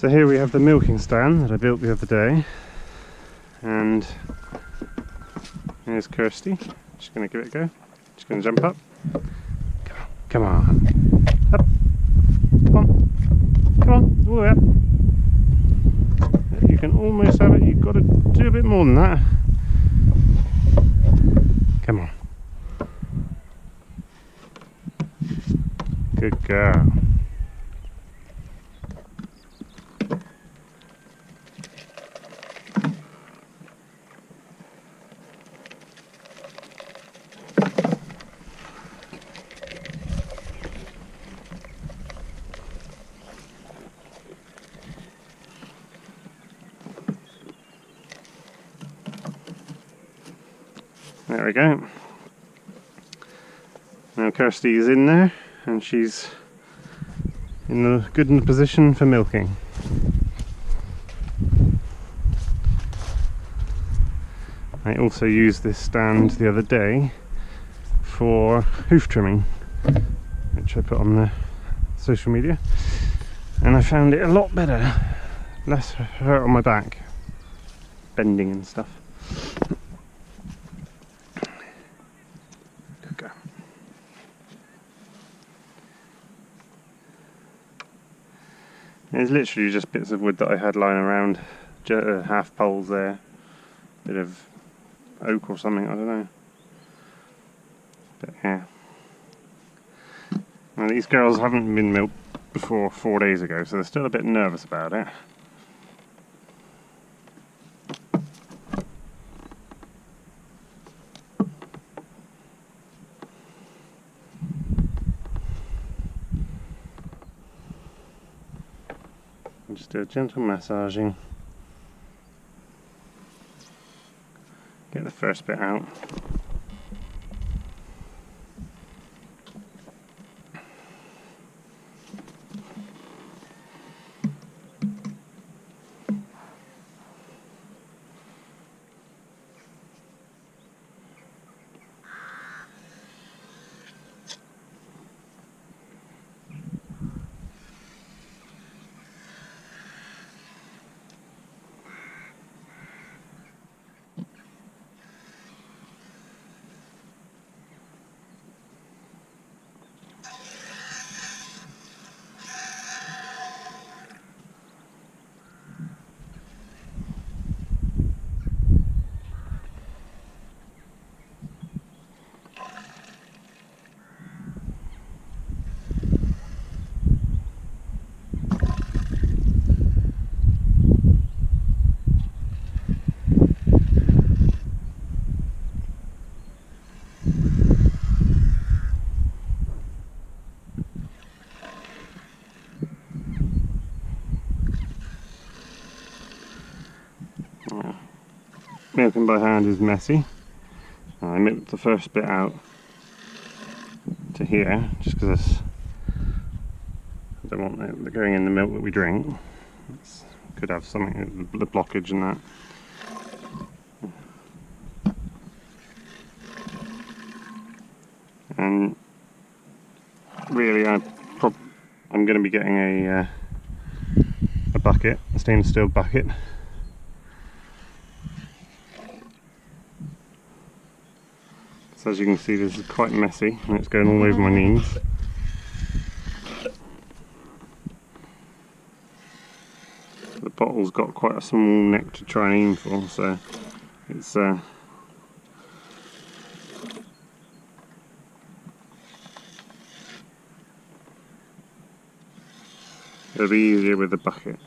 So here we have the milking stand that I built the other day, and here's Kirsty. Just going to give it a go. Just going to jump up. Come on. Up. Come on. Come on. All the way up. You can almost have it. You've got to do a bit more than that. Come on. Good girl. There we go. Now Kirsty is in there and she's good in the position for milking. I also used this stand the other day for hoof trimming, which I put on the social media, and I found it a lot better, less hurt on my back, bending and stuff. It's literally just bits of wood that I had lying around, half poles there, bit of oak or something, I don't know. But yeah. Now these girls haven't been milked before 4 days ago, so they're still a bit nervous about it. Just do a gentle massaging. Get the first bit out. Milking by hand is messy. I milked the first bit out to here just because I don't want it going in the milk that we drink. Could have something, the blockage and that. And really I'm going to be getting a bucket, a stainless steel bucket. So as you can see, this is quite messy and it's going all over my knees. The bottle's got quite a small neck to try and aim for, so it's it'll be easier with the bucket.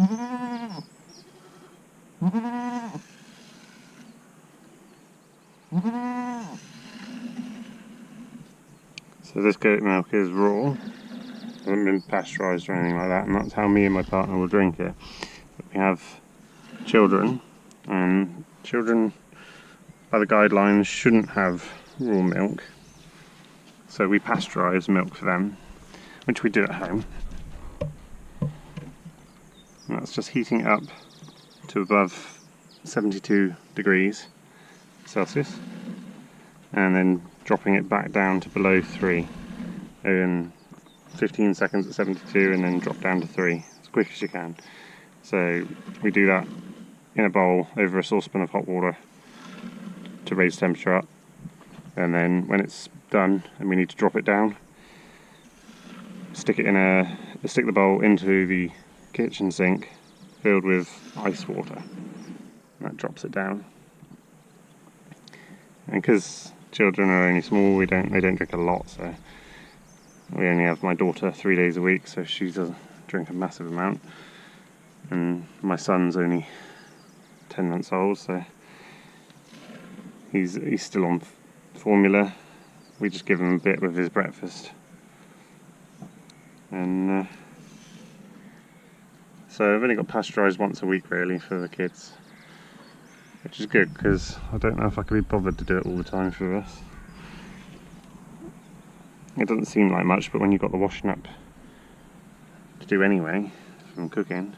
So this goat milk is raw, hasn't been pasteurised or anything like that, and that's how me and my partner will drink it. But we have children, and children by the guidelines shouldn't have raw milk, so we pasteurise milk for them, which we do at home. And that's just heating it up to above 72 degrees Celsius and then dropping it back down to below 3 in 15 seconds at 72, and then drop down to 3 as quick as you can. So we do that in a bowl over a saucepan of hot water to raise temperature up, and then when it's done and we need to drop it down, stick the bowl into the kitchen sink filled with ice water. That drops it down. And because children are only small, they don't drink a lot, so we only have my daughter 3 days a week, so she doesn't drink a massive amount. And my son's only 10 months old, so he's still on formula. We just give him a bit with his breakfast. And so I've only got pasteurised once a week really for the kids, which is good because I don't know if I could be bothered to do it all the time for us. It doesn't seem like much, but when you've got the washing up to do anyway from cooking,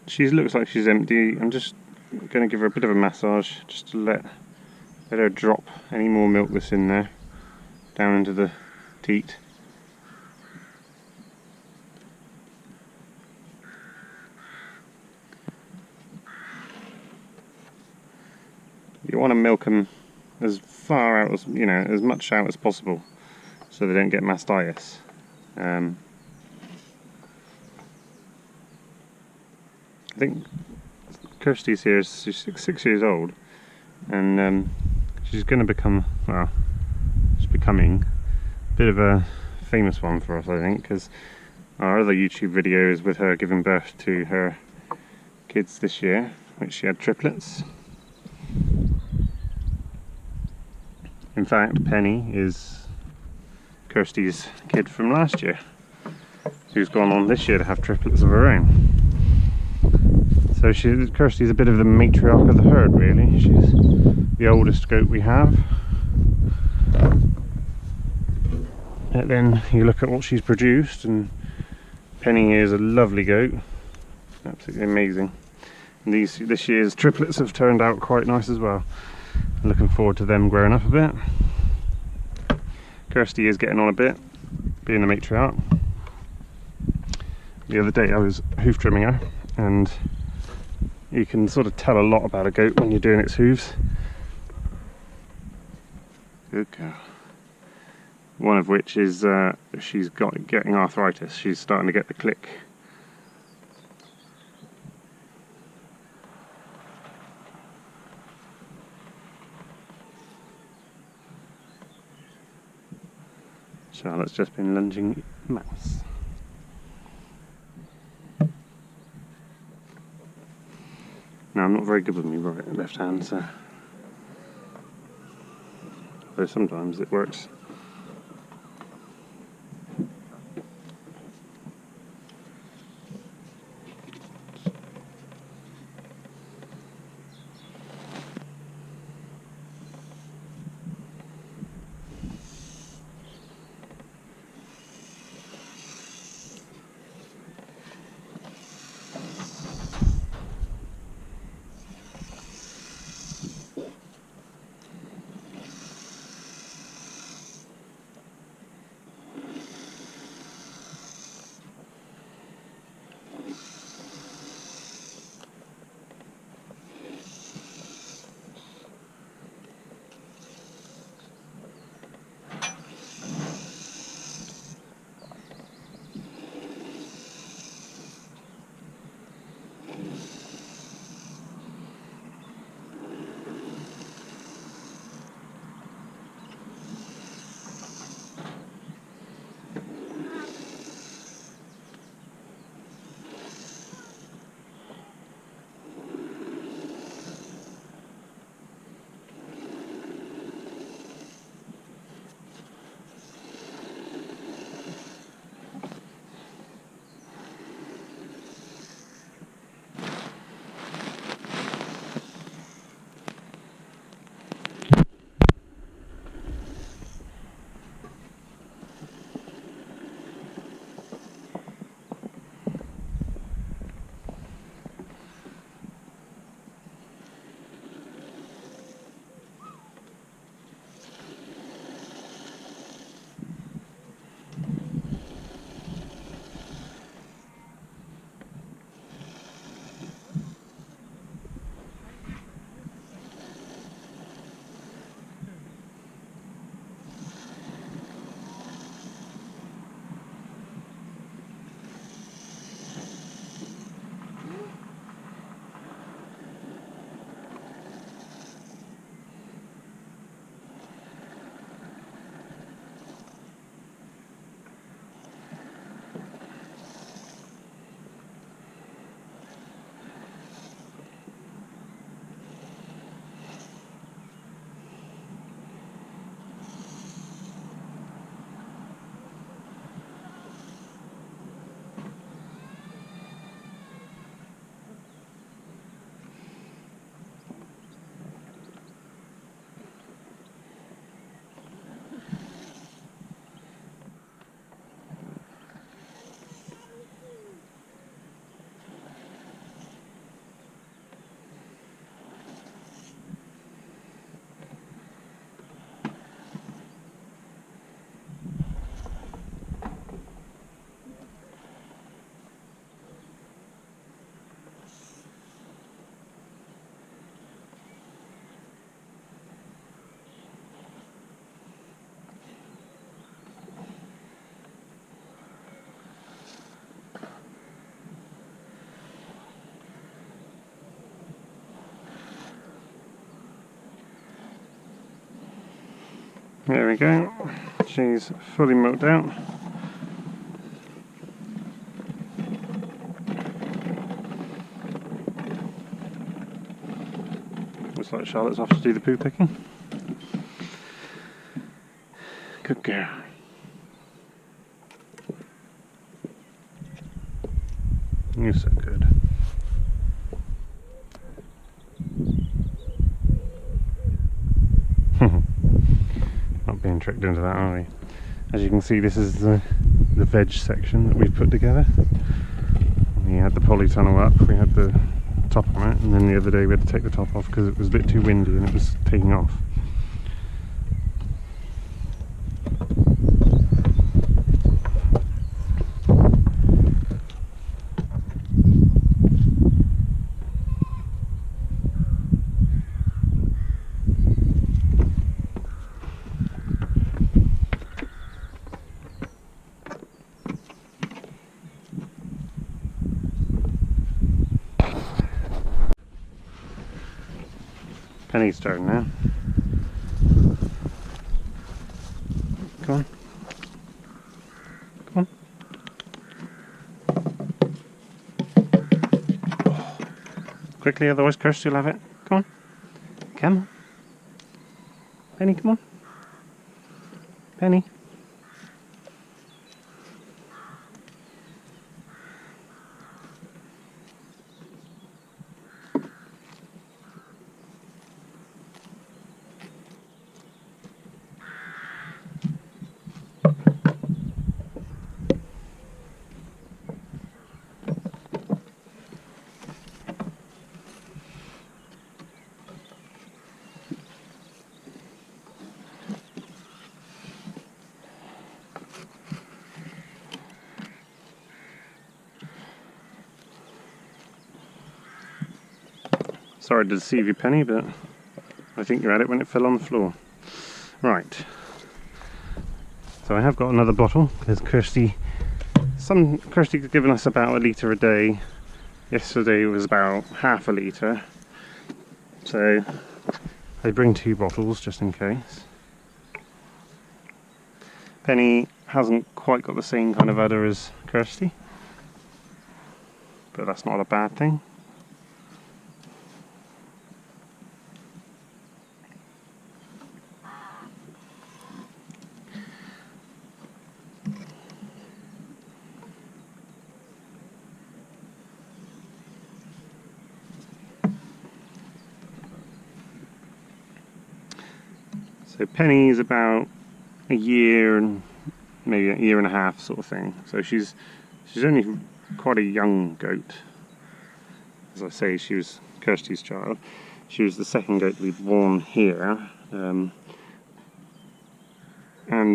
she looks like she's empty. I'm just going to give her a bit of a massage just to let her drop any more milk that's in there down into the teat. You want to milk them as far out as, as much out as possible so they don't get mastitis. I think Kirsty's here, she's 6 years old, and she's going to become, well, she's becoming a bit of a famous one for us, I think, because our other YouTube video is with her giving birth to her kids this year, which she had triplets. In fact, Penny is Kirsty's kid from last year, who's gone on this year to have triplets of her own. So Kirsty's a bit of the matriarch of the herd, really. She's the oldest goat we have. And then you look at what she's produced, and Penny is a lovely goat, absolutely amazing. And this year's triplets have turned out quite nice as well. I'm looking forward to them growing up a bit. Kirsty is getting on a bit, being a matriarch. The other day I was hoof trimming her, and you can sort of tell a lot about a goat when you're doing its hooves. Good girl. One of which is she's getting arthritis. She's starting to get the click. Charlotte's just been lunging mouse. Now I'm not very good with my left hand, so though sometimes it works. There we go. She's fully milked out. Looks like Charlotte's off to do the poo picking. Good girl. You're so good. Not being tricked into that, are we? As you can see, this is the veg section that we've put together. We had the polytunnel up, we had the top on it, and then the other day we had to take the top off because it was a bit too windy and it was taking off. Penny's turn now. Come on. Come on. Quickly, otherwise Kirsty will have it. Come on. Come on. Penny, come on. Penny. Sorry to deceive you, Penny, but I think you had it when it fell on the floor. Right. So I have got another bottle because Kirsty's given us about a litre a day. Yesterday was about half a litre. So I bring 2 bottles just in case. Penny hasn't quite got the same kind of udder as Kirsty, but that's not a bad thing. So Penny is about a year and maybe a year and a half sort of thing. So she's only quite a young goat. As I say, she was Kirsty's child. She was the second goat to be born here. And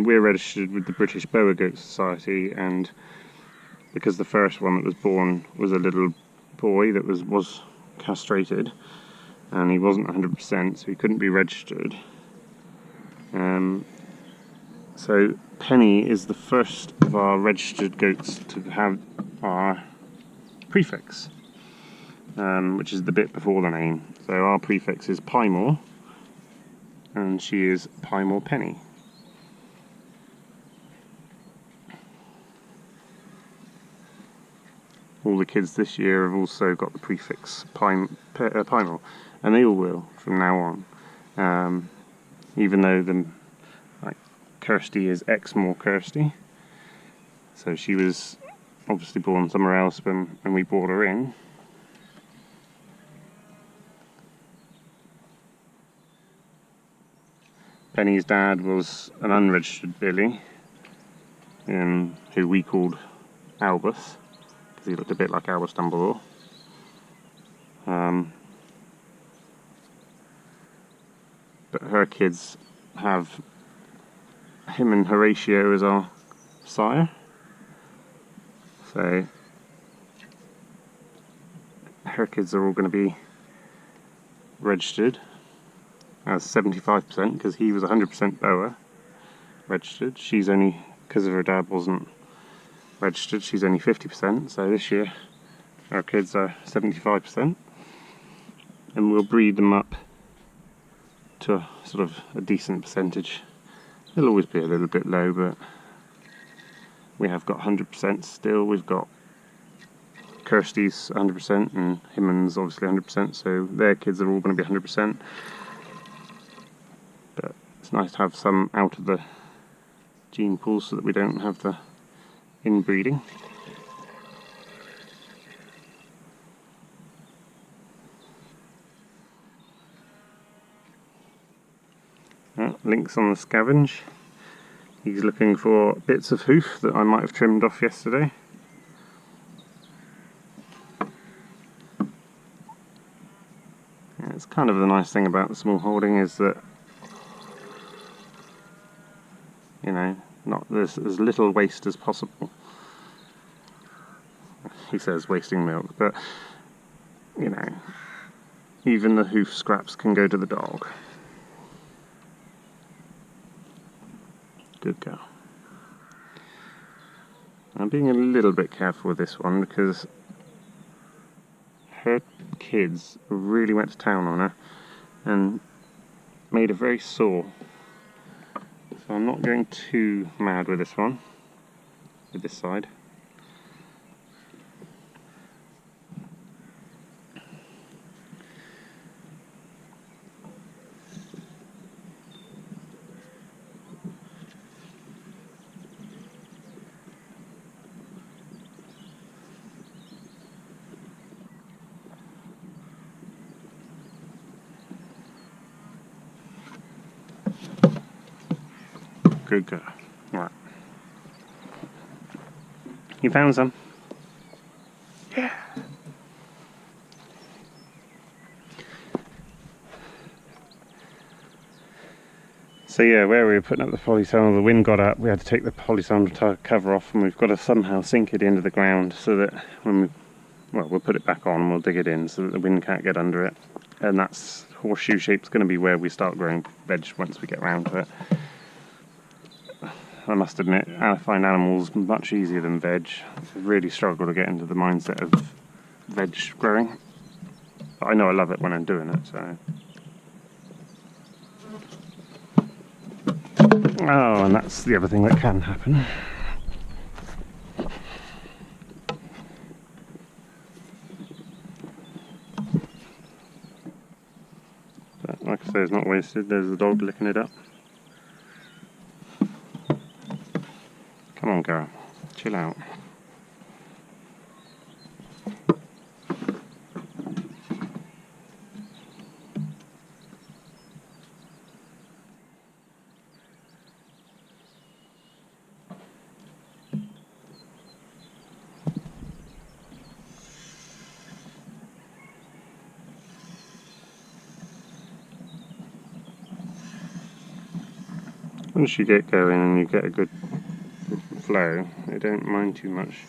we're registered with the British Boer Goat Society, and because the first one that was born was a little boy that was castrated and he wasn't 100%, so he couldn't be registered. So Penny is the first of our registered goats to have our prefix, which is the bit before the name. So our prefix is Piemore, and she is Piemore Penny. All the kids this year have also got the prefix Piemore, and they all will from now on. Even though Kirsty is Exmoor Kirsty, so she was obviously born somewhere else when we brought her in. Penny's dad was an unregistered billy, who we called Albus, because he looked a bit like Albus Dumbledore. But her kids have him and Horatio as our sire. So her kids are all going to be registered as 75%, because he was 100% Boer registered. She's only, because of her dad wasn't registered, she's only 50%. So this year our kids are 75%, and we'll breed them up to a sort of a decent percentage It'll always be a little bit low, but we have got 100% still. We've got Kirsty's 100% and Himmon's obviously 100%, so their kids are all going to be 100%. But it's nice to have some out of the gene pool so that we don't have the inbreeding. Link's on the scavenge. He's looking for bits of hoof that I might have trimmed off yesterday. Yeah, it's kind of the nice thing about the small holding is that, you know, there's as little waste as possible. He says wasting milk, but you know, even the hoof scraps can go to the dog. Good girl. I'm being a little bit careful with this one because her kids really went to town on her and made her very sore. So I'm not going too mad with this one, with this side. Good girl. Right. You found some? Yeah. So yeah, where we were putting up the polytunnel, the wind got up, we had to take the polytunnel cover off, and we've got to somehow sink it into the ground so that when we'll put it back on and we'll dig it in so that the wind can't get under it. And that's horseshoe shape's going to be where we start growing veg once we get round to it. I must admit, I find animals much easier than veg. I really struggle to get into the mindset of veg growing. But I know I love it when I'm doing it, so. Oh, and that's the other thing that can happen. But like I say, it's not wasted. There's the dog licking it up. Come on, girl. Chill out. Once you get going and you get a good flow, they don't mind too much.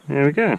There we go.